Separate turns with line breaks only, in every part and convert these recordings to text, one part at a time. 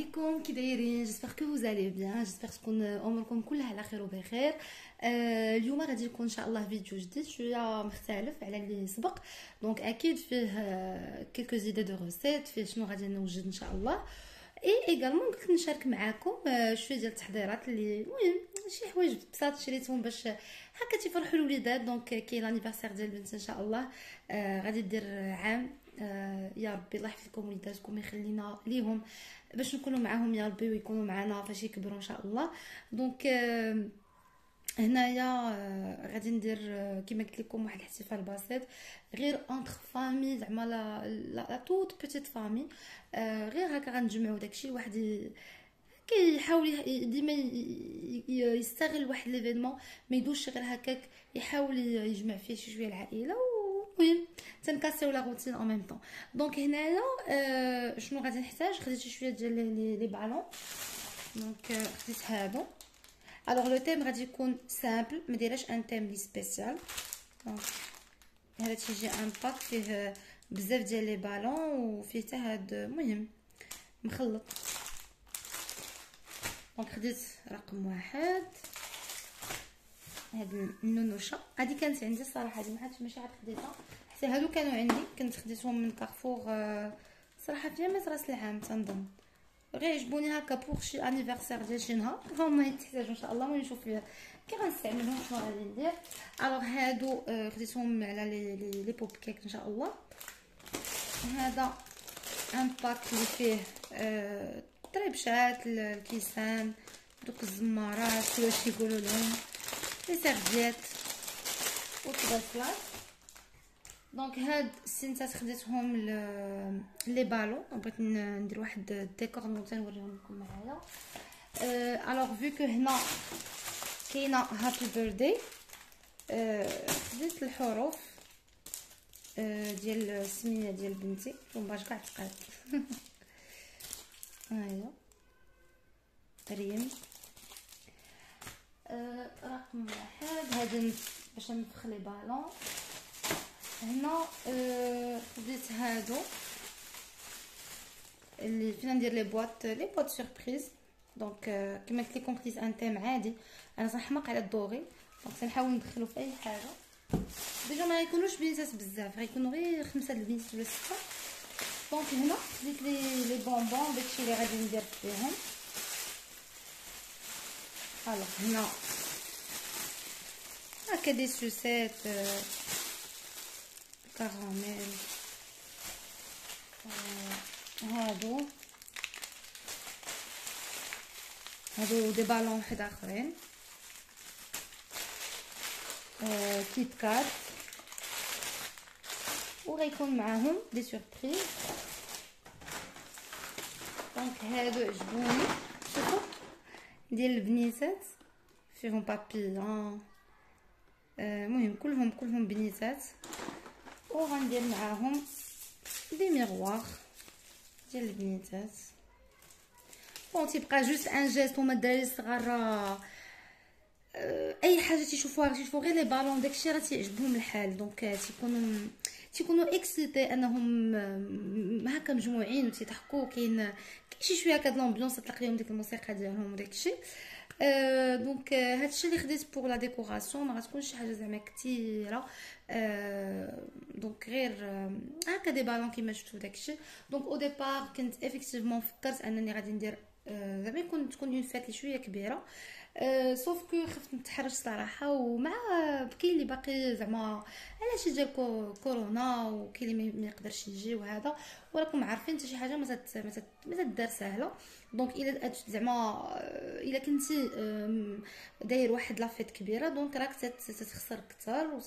عليكم، كي دايرين؟ جيسبر كو vous allez bien. جيسبر تكون اموركم كلها على خير وبخير. اليوم غادي يكون ان شاء الله فيديو جديد شويه مختلف على اللي سبق. دونك اكيد فيه كيلكو زيدي دو روسيت، فيه شنو غادي نوجد ان شاء الله. اي ايغالمون قلت نشارك معاكم شويه ديال التحضيرات اللي المهم شي حوايج بساط شريتهم باش هكا تيفرحوا الوليدات. دونك كاين لانيفرسير ديال البنت ان شاء الله، غادي دير عام. يا ربي الله يحفظ لكم وليداتكم ويخلينا ليهم باش نكونوا معاهم يا ربي ويكونوا معنا فاش يكبروا ان شاء الله. دونك هنايا غادي ندير كما قلت لكم واحد الاحتفال بسيط غير اونتر فامي، زعما لا توت بيتيت فامي. غير هكا غنجمعوا داكشي واحد كيحاول ديما يستغل واحد ليفينمون، ما يدوش غير هكاك، يحاول يجمع فيه شي شويه العائله. المهم تنكاسيو لا روتين ان ميم طون. دونك هنايا شنو غادي نحتاج؟ خديت شي شويه ديال لي بالون. دونك خديت هادو. الوغ لو تيم غادي يكون سامبل، ما دايراش ان تيم لي سبيسيال. دونك هذا تيجي ان باك فيه بزاف ديال لي بالون وفيه حتى هاد المهم مخلط. دونك خديت رقم واحد، هاد النونوشه هادي كانت عندي الصراحه، هادي ما عرفتش ماشي عاد خديتها حتى هادو كانوا عندي، كنت خديتهم من كارفور صراحه في جامع راس العام تنظن، غير عجبوني هكا بوغ شي انيفرسير ديال شي نهار، هما يتحتاجوا ان شاء الله. المهم نشوف كي غنستعملهم شنو غادي ندير. الوغ هادو خديتهم على لي بوب كيك ان شاء الله. هذا ان باك اللي فيه طريبشات الكيسان، دوك الزمارات كيفاش يقولوا لهم، لي سيرفيات والطباسلات. دونك هاد السنتات خديتهم لي بالون، بغيت ندير واحد الديكور نوريهم لكم معايا. الوغ فيو كو هنا كاينه هابي بيرثداي، خديت الحروف ديال السميه ديال بنتي باش كاع تقاد. هاهي ريم. رقم واحد هادي باش نفخ لي بالون. هنا خديت هادو اللي فينا ندير لي بواط سوربريز. دونك كما قلت لكم خديت ان تيم عادي، انا صنحماق على الدوري، دونك تنحاول ندخلو في اي حاجه. ديجا ما يكونوش بنيتات بزاف، غيكونوا غير 5 البنيتات ولا 6. دونك هنا خديت لي بونبون داكشي اللي غادي ندير فيهم. الوغ هنا هكا دي سوسيت كراميل. هادو دي بالون واحد اخرين، كيت كات، وغيكون معاهم دي سوربريز. دونك هادو عجبوني، شوفوا ديال البنيتات فيهم بابيون، المهم كلهم بنيتات. وغندير معاهم دي ميغوار ديال البنيتات. بون تيبقى جوست ان جيست، هما الدراري الصغار اي حاجه تيشوفوا غير لي بالون داكشي راه تيعجبهم الحال. دونك تيكونوا اكسيتي انهم هكا مجموعين وتيضحكوا. كاين شي شويه هكا د لامبيونس، تطلق لهم ديك الموسيقى ديالهم وداكشي. دونك هادشي اللي خديت بوغ لا ديكوراسيون، ما غتكونش شي حاجه زعما كثيره. دونك غير هكا دي بالون كيما شفتوا داكشي. دونك او ديبار كنت افيكتيفمون فكرت انني غادي ندير زعما تكون اون فات شويه كبيره، سوف كو خفت نتحرج صراحه. ومع كاين اللي باقي زعما علاش ديال كورونا، وكاين اللي ما يقدرش يجي وهذا، وراكم عارفين حتى شي حاجه ما تدار سهله. دونك الا زعما الا كنتي داير واحد لافيت كبيره، دونك راك تتخسر اكثر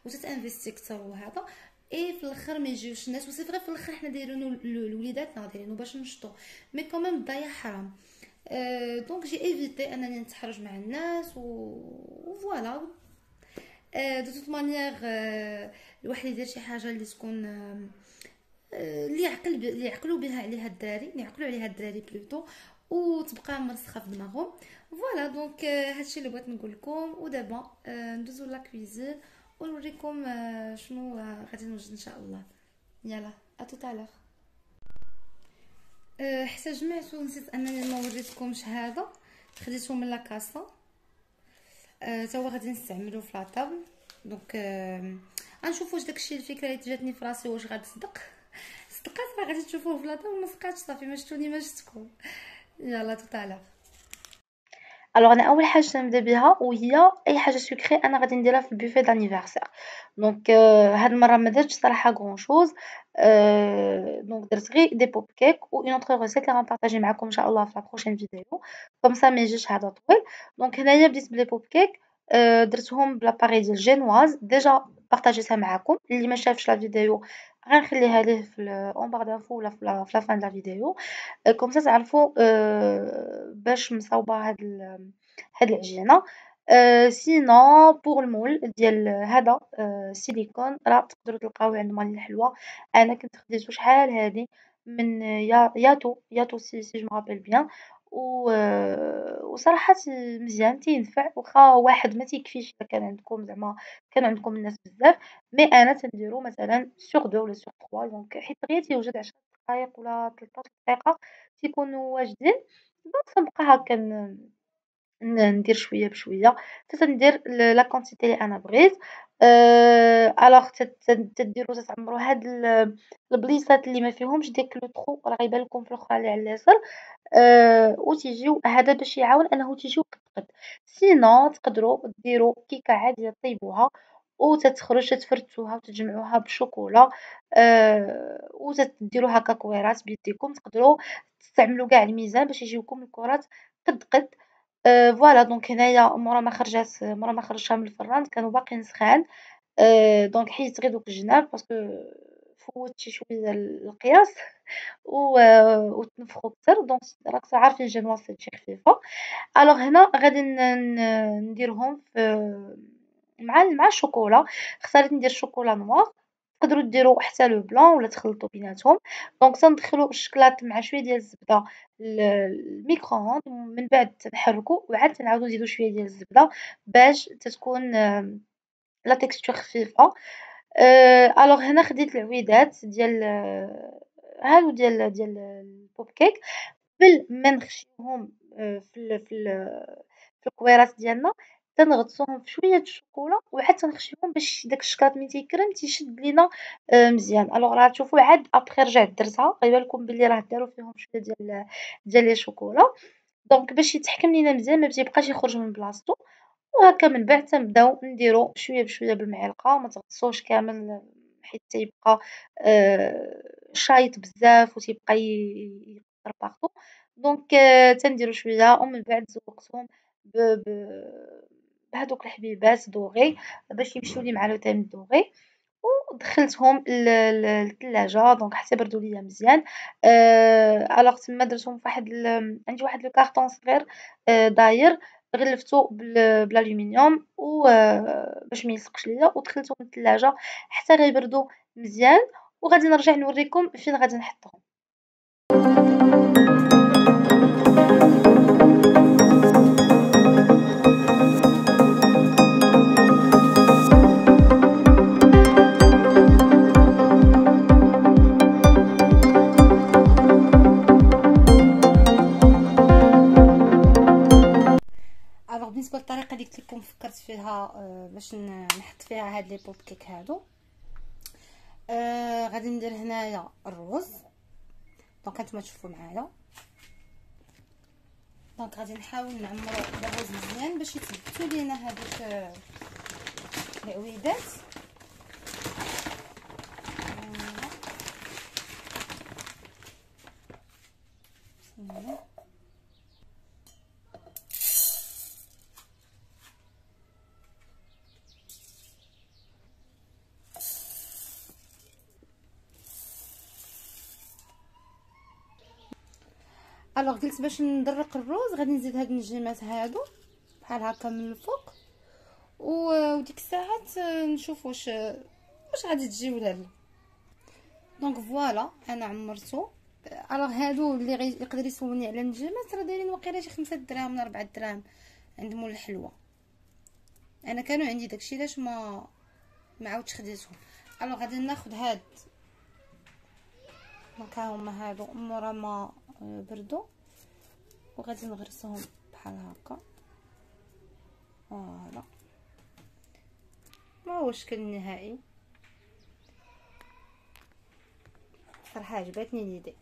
وتتانفيستي اكثر وهذا. اي في الاخر ما يجيوش الناس. وسي فري في الاخر حنا دايرينو لوليداتنا، دايرينو باش نشطو، مي كوميم الضياع حرام. دونك جي ايفيتي انني نتحرج مع الناس وفوالا. دو توت مانيير الواحد يدير شي حاجه اللي تكون اللي يعقلوا بها عليها الدراري، اللي يعقلوا عليها الدراري بلوتو، وتبقى مرسخه في دماغهم. فوالا دونك هادشي اللي بغيت نقول لكم. ودابا ندوزو لا كويزين ونوريكم شنو غادي نوجد ان شاء الله. يلا اتوتالور. حتى جمعتو نسيت انني ما وريتكمش هذا، خديته من لاكاسا. تا هو غادي نستعملو في لاطابل. دونك غنشوف واش داكشي الفكره اللي جاتني في راسي واش غتصدق. صدقات راه غادي تشوفوه في لاطابل، ما صدقاتش صافي ما شفتوني ما شفتكم. يلا توتالور. الوغ انا اول حاجه نبدا بها وهي اي حاجه سكري انا غادي نديرها في البوفيه دانيفرسير. دونك هاد المره ما درتش صراحه غون شوز. دونك درت غير دي بوب كيك و اون اوتر ريسيت اللي غنبارطاجي معكم ان شاء الله في لا بروشين فيديو، كوم سا ما يجيش هذا طويل. دونك هنايا بديت بلي بوب كيك. درتهم بلاباري ديال جينواز ديجا بارطاجيتها معكم، اللي ما شافش لا فيديو غنخليها ليه في اون بار دانفو ولا في لا فان د لا فيديو. كوم سا تعرفوا باش مصاوبه هاد العجينه. سينون بور المول ديال هذا سيليكون راه تقدروا تلقاوه عند مالين الحلوى. انا كنت خديته شحال هادي من ياتو سي جو مابيل بيان. و وصراحه مزيان تينفع، واخا واحد ما تيكفيش الا كان عندكم زعما كان عندكم الناس بزاف. مي انا تنديرو مثلا سور 2 ولا سور 3، دونك حيت غير تيوجد 10 دقائق ولا 13 دقيقه تيكونوا واجدين. دونك تنبقى هكا ندير شويه بشويه حتى تندير لا كونتيتي اللي انا بغيت. الوغ تديروا تتعمروا هاد البليصات اللي ما فيهمش ديك لو طرو راه غيبان لكم في الاخرى اللي على اليسار. وتيجيو هذا باش يعاون انه تيجيو قد قد. سينو تقدروا ديروا كيكه عاديه طيبوها وتتخرج تتفرتوها وتجمعوها بالشوكولا. وتديروا هكا كويرات بيديكم، تقدروا تستعملوا كاع الميزان باش يجيوكم الكرات قد قد. فوالا دونك هنايا مورا ما خرجتها من الفران كانوا باقيين سخان. دونك حيدت غير دوك الجناب باسكو فوت شي شويه القياس و وتنفخوا كتر. دونك راك عارفين الجنواس تجي خفيفه. الوغ هنا غادي نديرهم في مع الشوكولا. اختاريت ندير شوكولا نوار، تقدروا ديروا حتى لو بلون ولا تخلطوا بيناتهم. دونك تندخلوا الشكلاط مع شويه ديال الزبده الميكرووند، ومن بعد تنحركوا وعاد تنعاودوا نزيدوا شويه ديال الزبده باش تتكون لا تيكستور خفيفه. الوغ هنا خديت العويدات ديال هادو ديال البوب كيك قبل ما نخشيوهم في الكويرات ديالنا. تنغطسوهم في شويه الشوكولا وعاد تنخشيوهم باش داك الشكلاط ملي تيكرم تيشد لينا مزيان. الوغ راه تشوفوا عاد ابخي رجعت درتها غيبان لكم بلي راه داروا فيهم شويه ديال لي شوكولا. دونك باش يتحكم لينا مزيان ما تيبقاش يخرج من بلاصتو. وهكا من بعد تنبداو نديرو شويه بشويه بالمعلقه، ما تغطسوش كامل حيت تيبقى شايط بزاف وتيبقى يقطر بارطو. دونك تنديرو شويه ومن بعد زوقتهم ب ب بهادوك الحبيبات دوغي باش يمشيو لي مع لو تيم دوغي. ودخلتهم للثلاجة دونك حتى بردوا ليا مزيان. الوغ تما درتهم فواحد عندي واحد لو كارطون صغير داير غلفتو بالالومنيوم و باش ما يلصقش ليا، ودخلتهم للثلاجة حتى غيبردوا مزيان. وغادي نرجع نوريكم فين غادي نحطهم. الوغ بالنسبه للطريقه اللي قلت لكم فكرت فيها باش نحط فيها هاد لي بوب كيك هادو. غادي ندير هنايا الرز. دونك هانتوما تشوفوا معايا. دونك غادي نحاول نعمرو بالرز مزيان باش يتثبتوا لينا هذوك العويدات. الوغ قلت باش ندرق الروز غادي نزيد هاد النجيمات هادو بحال هكا من الفوق، وديك الساعات نشوف واش غادي تجي ولا لا. دونك فوالا انا عمرته. الوغ هادو اللي يقدر يسولني على النجيمات راه دايرين واقيلا شي 5 دراهم ولا 4 دراهم عند مول الحلوى. انا كانوا عندي داكشي علاش ما عاودتش خديتهم. الوغ غادي ناخذ هاد دونك ها هما هادو مورا ما بردو وغادي نغرسهم بحال هكا. فوالا ما هو الشكل النهائي. صراحه عجبتني ليدي.